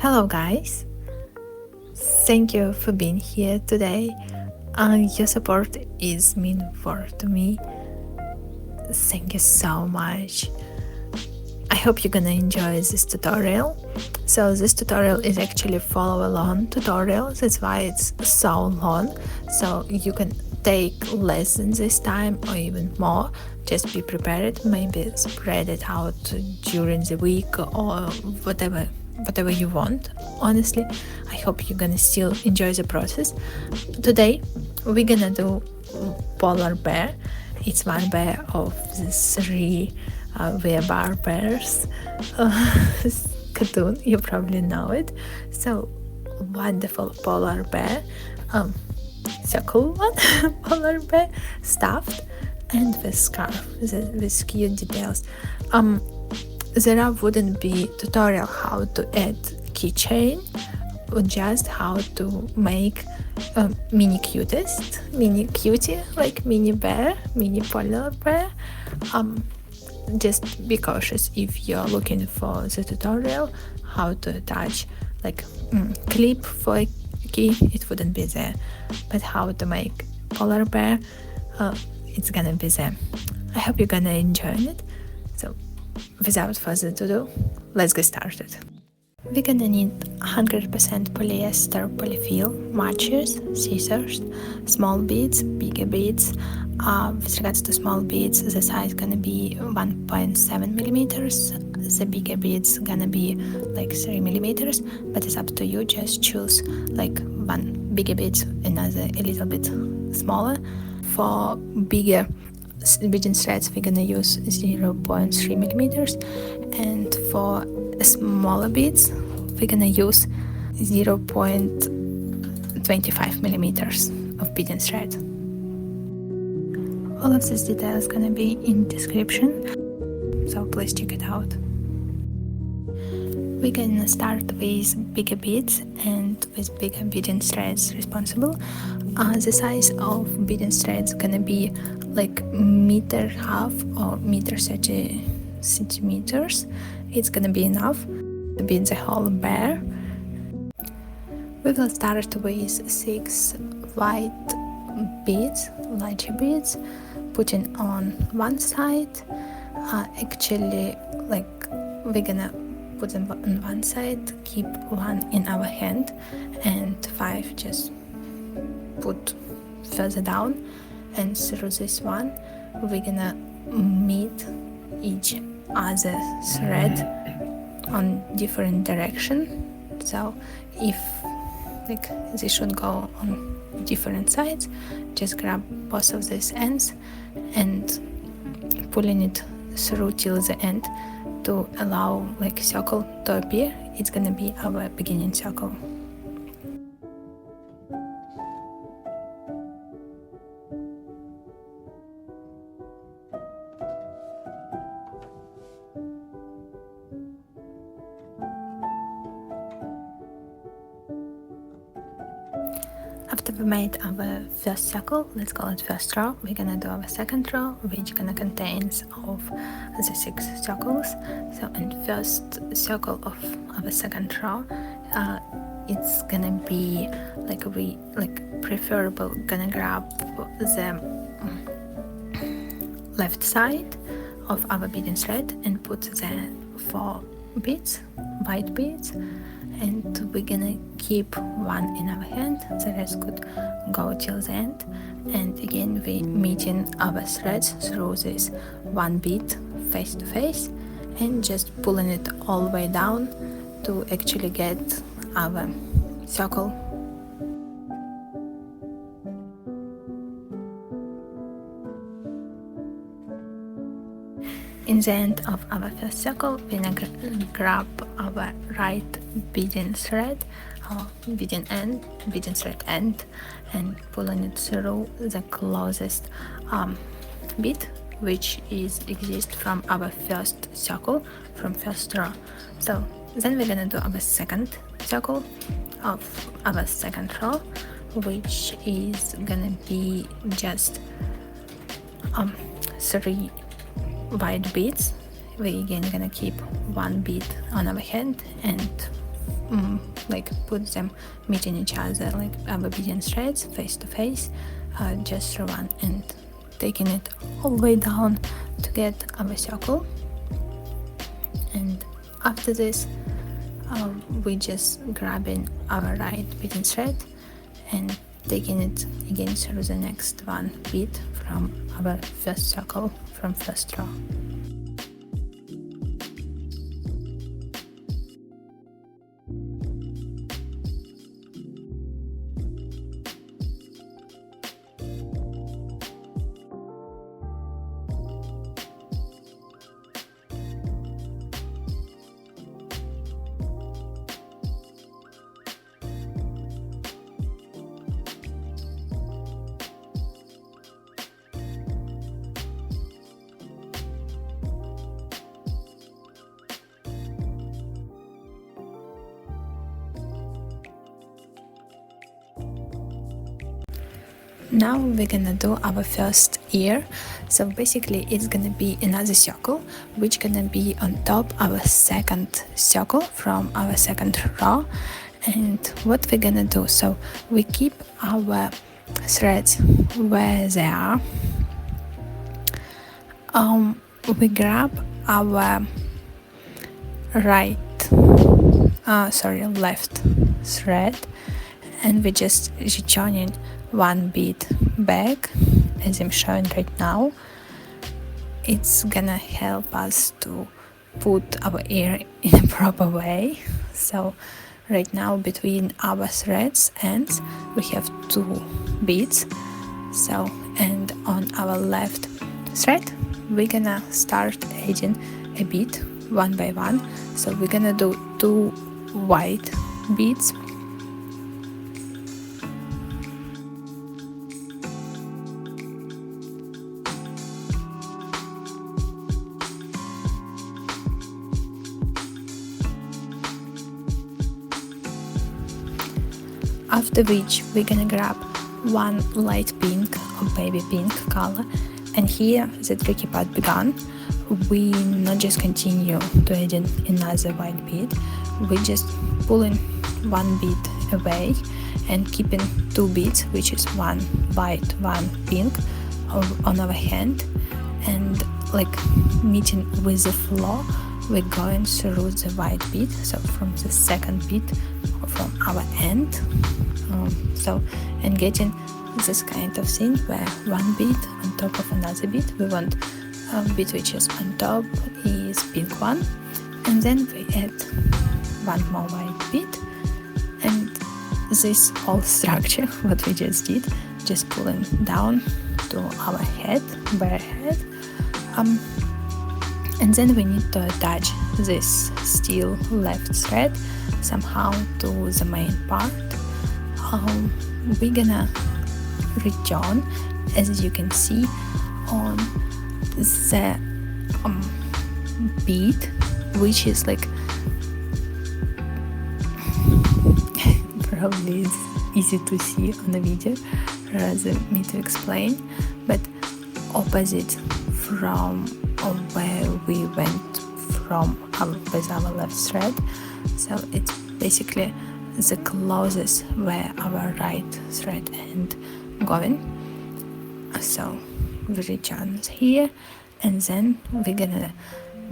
Hello guys, thank you for being here today. Your support is meaningful to me. Thank you so much. I hope you're gonna enjoy this tutorial. So this tutorial is actually follow along tutorial, that's why it's so long. So you can take less than this time or even more. Just be prepared, maybe spread it out during the week or whatever you want. Honestly, I hope you're gonna still enjoy the process. Today we're gonna do polar bear. It's one bear of the three 𝗣𝗑𝗣𝗪𝗧 cartoon. You probably know it. So wonderful polar bear, circle one polar bear, stuffed, and with scarf with cute details. There wouldn't be tutorial how to add keychain, or just how to make mini cutie, like mini bear, mini polar bear. Just be cautious if you're looking for the tutorial how to attach like clip for a key, it wouldn't be there, but how to make polar bear, it's gonna be there. I hope you're gonna enjoy it. So without further ado, let's get started. We're gonna need 100% polyester polyfill, matches, scissors, small beads, bigger beads. With regards to small beads, the size gonna be 1.7 millimeters. The bigger beads gonna be like 3 millimeters, but it's up to you. Just choose like one bigger bead, another a little bit smaller. For bigger beading threads, we're gonna use 0.3 millimeters, and for smaller beads, we're gonna use 0.25 millimeters of beading thread. All of this detail is gonna be in description, so please check it out. We're gonna start with bigger beads and with bigger beading threads responsible. The size of beading threads gonna be like 1.5 or 30 centimeters. It's gonna be enough to bead the whole bear. We will start with 6 white beads, larger beads, putting on one side. Actually, like we're gonna put them on one side, keep one in our hand, and 5 just put further down, and through this one we're gonna meet each other thread on different direction. So if like this should go on different sides, just grab both of these ends and pulling it through till the end to allow like circle to appear. It's gonna be our beginning circle. After we made our first circle, let's call it first row, we're gonna do our second row, which gonna contains of the 6 circles. So in first circle of our second row, it's gonna be like we preferable gonna grab the left side of our beading thread and put the 4 beads, white beads, and we're gonna keep one in our hand, the rest could go till the end. And again, we're meeting our threads through this one bead face to face and just pulling it all the way down to actually get our circle. In the end of our first circle, we're gonna grab our right beading thread, or beading thread end, and pulling it through the closest bead, which exists from our first circle, from first row. So then we're gonna do our second circle of our second row, which is gonna be just 3 white beads. We again gonna keep one bead on our hand and like put them meeting each other, like our beading threads face to face, just through one, and taking it all the way down to get our circle. And after this, we just grabbing our right beading thread and taking it again through the next one bead from our first circle, from first row. Now we're gonna do our first ear. So basically it's gonna be another circle which gonna be on top our second circle from our second row. And what we're gonna do, so we keep our threads where they are. We grab our left thread, and we're just returning one bead back, as I'm showing right now. It's gonna help us to put our ear in a proper way. So right now between our threads ends we have two beads. So, and on our left thread we're gonna start adding a bead one by one. So we're gonna do two white beads. After which we're gonna grab one light pink or baby pink color, and here the tricky part began. We not just continue to adding another white bead, we just pulling one bead away and keeping two beads, which is one white, one pink, on our hand, and like meeting with the floor, we're going through the white bead, so from the second bead from our end, and getting this kind of thing where one bead on top of another bead. We want bead which is on top is pink one, and then we add one more white bead, and this whole structure what we just did, just pulling down to our head, bare head, and then we need to attach this still left thread somehow to the main part. We're gonna return, as you can see, on the bead, which is like probably it's easy to see on the video rather me to explain, but opposite from where we went from with our left thread. So it's basically the closest where our right thread end going. So we return here, and then we're gonna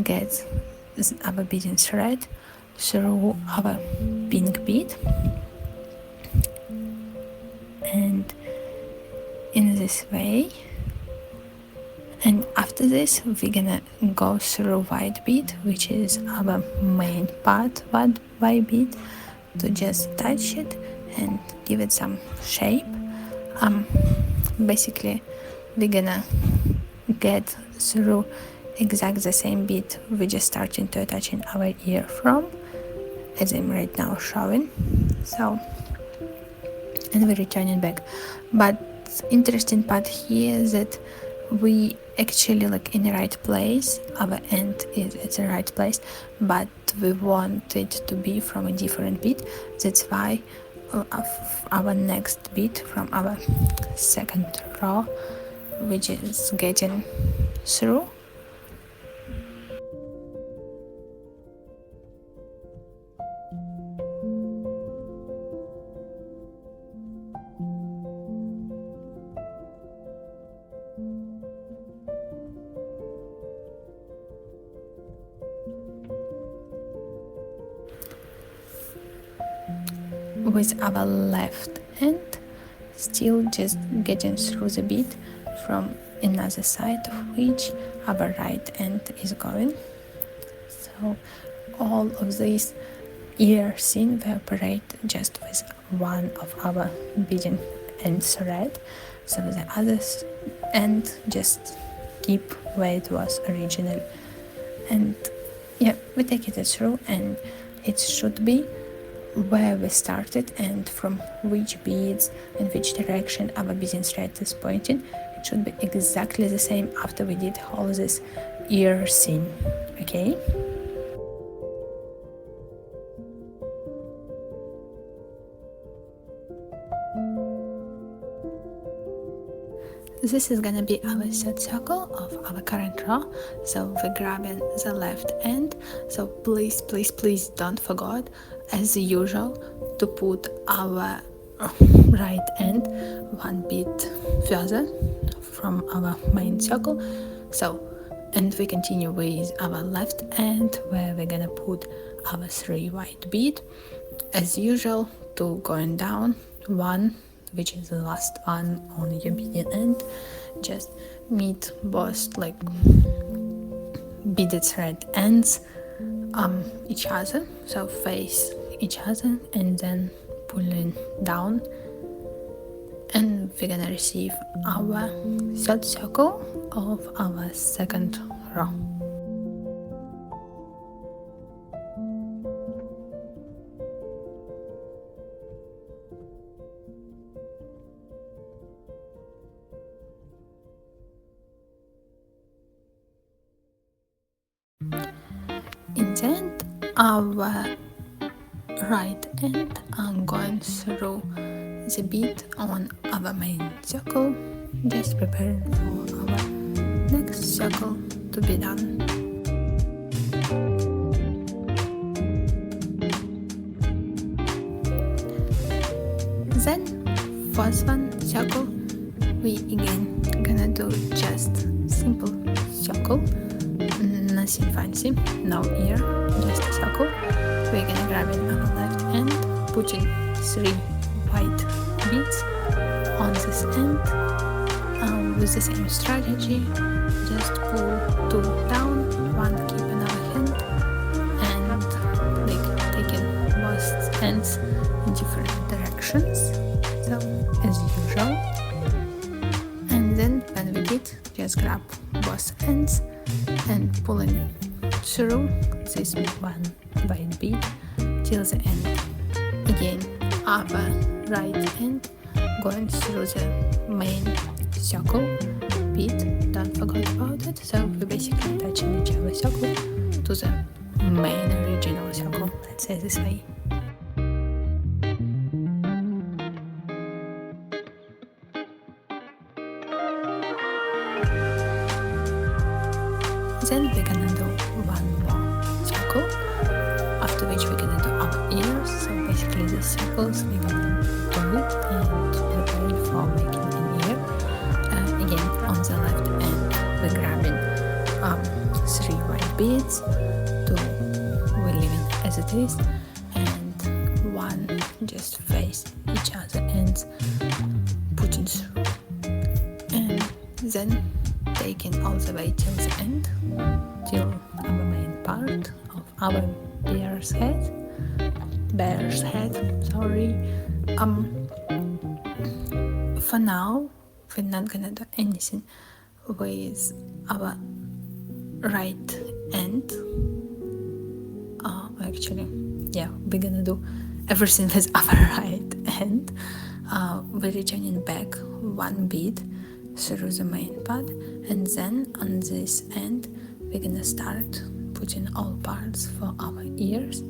get our beading thread through our pink bead, and in this way. And after this we're gonna go through white bead, which is our main part, white bead, to just touch it and give it some shape. Basically we're gonna get through exactly the same bead we're just starting to attaching our ear from, as I'm right now showing. So, and we're returning back. But interesting part here is that we actually like in the right place, our end is at the right place, but we want it to be from a different bead. That's why our next bead from our second row, which is getting through. with our left hand, still just getting through the bead from another side of which our right hand is going. So all of this ear scene we operate just with one of our beading end thread, so the other end just keep where it was originally. And yeah, we take it through, and it should be where we started and from which beads and which direction our beading thread is pointing. It should be exactly the same after we did all this ear scene. Okay? This is gonna be our third circle of our current row, so we're grabbing the left end. So please don't forget, as usual, to put our right end one bead further from our main circle. So, and we continue with our left end, where we're gonna put our 3 white bead, as usual, to going down one, which is the last one on your beading end. Just meet both like beaded thread ends each other, so face each other, and then pulling down, and we're gonna receive our third circle of our second row. In the end, our right end I'm going through the bead on our main circle, just preparing for our next circle to be done. Then fourth one circle, we again gonna do just simple circle, nothing fancy, no ear, just a circle. We're gonna grab in our left hand, putting 3 white beads on this end, with the same strategy. Just pull 2 down, 1 keep in our hand, and like taking both ends in different directions, so as usual. And then when we did, just grab both ends and pulling through this one white bead till the end. Again, our right end going through the main circle bead, don't forget about it. So we basically touching each other circle to the main original circle, let's say this way. Then we're gonna do one more circle, after which we're gonna do our ears. So basically the circles we're gonna do it and prepare for making an ear. Again, on the left end we're grabbing 3 white beads, 2 we're leaving as it is, and 1 just face each other ends, putting through, and then taking all the way till the end, till our main part of our bear's head, sorry. For now, we're not gonna do anything with our right end. Actually, yeah, we're gonna do everything with our right end. We're returning back 1 bead through the main part, and then on this end we're gonna start putting all parts for our ears,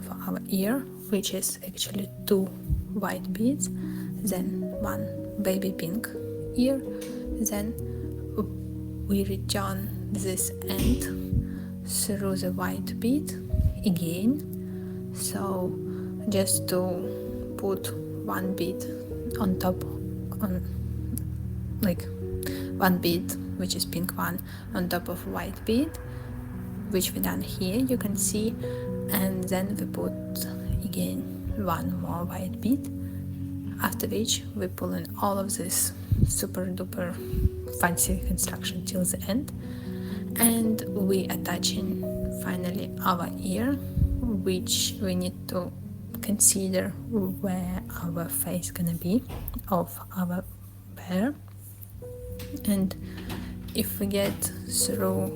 for our ear, which is actually 2 white beads, then 1 baby pink ear. Then we return this end through the white bead again, so just to put 1 bead on top, on like 1 bead, which is pink one, on top of white bead, which we done here, you can see. And then we put again one more white bead, after which we pull in all of this super duper fancy construction till the end, and we attaching finally our ear, which we need to consider where our face gonna be of our bear. And if we get through,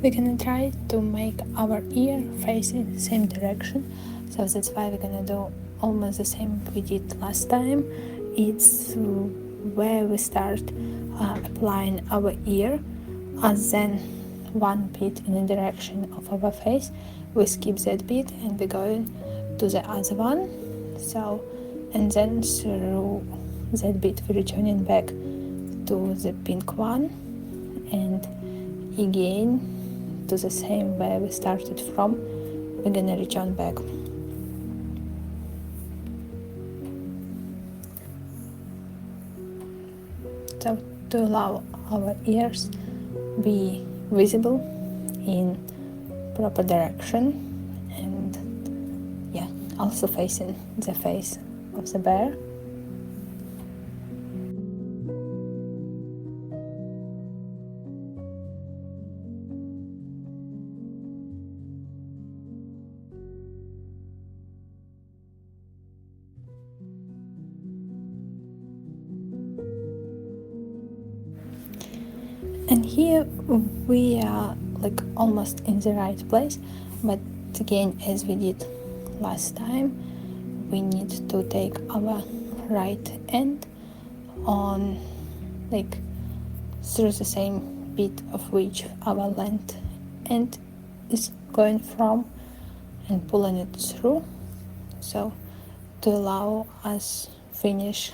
we're gonna try to make our ear face in the same direction, so that's why we're gonna do almost the same we did last time. It's where we start applying our ear, and then one bead in the direction of our face, we skip that bead and we go to the other one, so, and then through that bead we're returning back to the pink one, and again to the same where we started from, we're gonna return back. So to allow our ears be visible in proper direction, and yeah, also facing the face of the bear. And here we are like almost in the right place, but again, as we did last time, we need to take our right end on like through the same bit of which our left end is going from, and pulling it through, so to allow us finish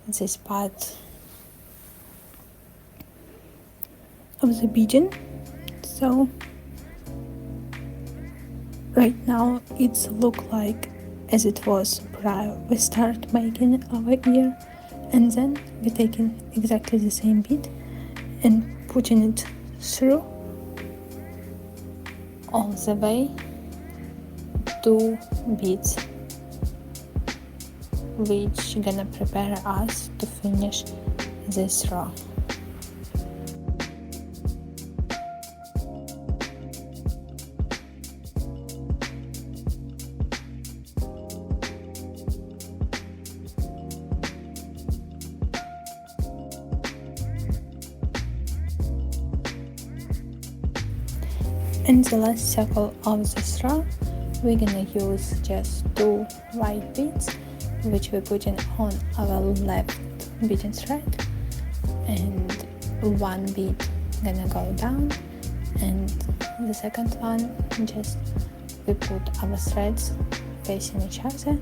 this part of the beading. So right now it's look like as it was prior. We start making our ear, and then we're taking exactly the same bead and putting it through all the way, 2 beads, which gonna prepare us to finish this row. In the last circle of this row, we're gonna use just 2 white beads, which we're putting on our left beading thread, and 1 bead gonna go down, and the second one just we put our threads facing each other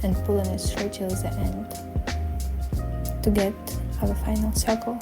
and pulling it through till the end to get our final circle.